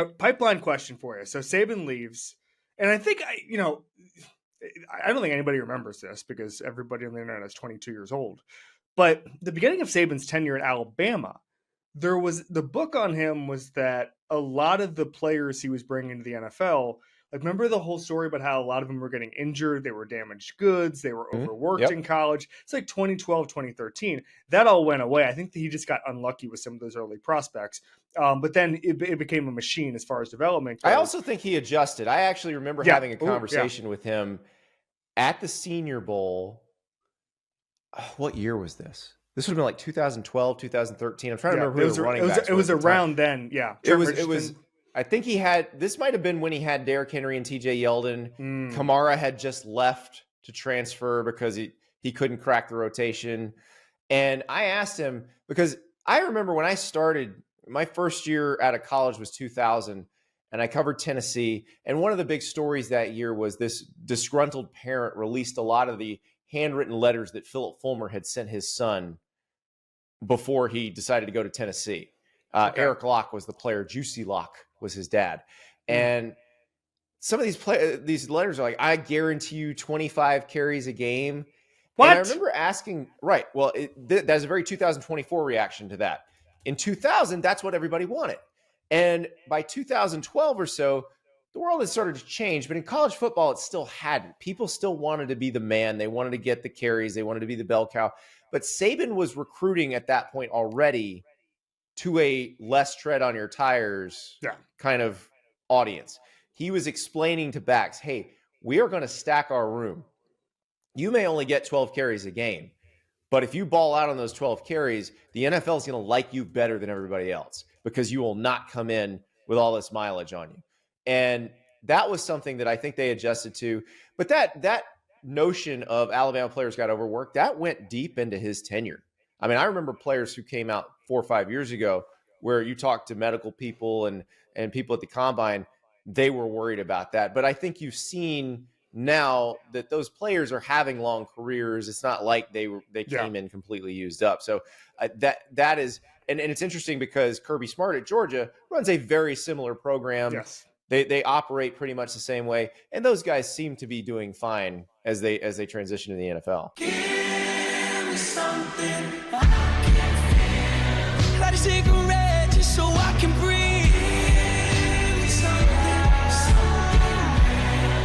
A pipeline question for you. So Saban leaves, and I think I don't think anybody remembers this because everybody on the internet is 22 years old. But the beginning of Saban's tenure at Alabama, the book on him was that a lot of the players he was bringing into the NFL, like remember the whole story about how a lot of them were getting injured, they were damaged goods, they were overworked in college. It's like 2012, 2013. That all went away. I think that he just got unlucky with some of those early prospects. But then it became a machine as far as development goes. I also think he adjusted. I actually remember having a conversation with him at the Senior Bowl. What year was this? This would have been like 2012, 2013. I'm trying to remember who the running backs were. It was around then, yeah. It was. I think this might have been when he had Derrick Henry and TJ Yeldon. Kamara had just left to transfer because he couldn't crack the rotation. And I asked him, because I remember when I started, my first year out of college was 2000, and I covered Tennessee. And one of the big stories that year was this disgruntled parent released a lot of the handwritten letters that Philip Fulmer had sent his son before he decided to go to Tennessee. Eric Locke was the player. Juicy Locke was his dad. And some of these letters are like, I guarantee you 25 carries a game. What? And I remember asking, right, well, that's a very 2024 reaction to that. In 2000, that's what everybody wanted. And by 2012 or so, the world had started to change. But in college football, it still hadn't. People still wanted to be the man. They wanted to get the carries. They wanted to be the bell cow. But Saban was recruiting at that point already to a less tread on your tires kind of audience. He was explaining to backs, hey, we are going to stack our room. You may only get 12 carries a game, but if you ball out on those 12 carries, the NFL is going to like you better than everybody else because you will not come in with all this mileage on you. And that was something that I think they adjusted to. But that notion of Alabama players got overworked, that went deep into his tenure. I mean, I remember players who came out 4 or 5 years ago where you talk to medical people and people at the combine, they were worried about that. But I think you've seen now that those players are having long careers. It's not like they came in completely used up. So that is, and it's interesting because Kirby Smart at Georgia runs a very similar program. Yes. They operate pretty much the same way, and those guys seem to be doing fine as they transition to the NFL. Give me something I can feel. Light a cigarette just so I can breathe.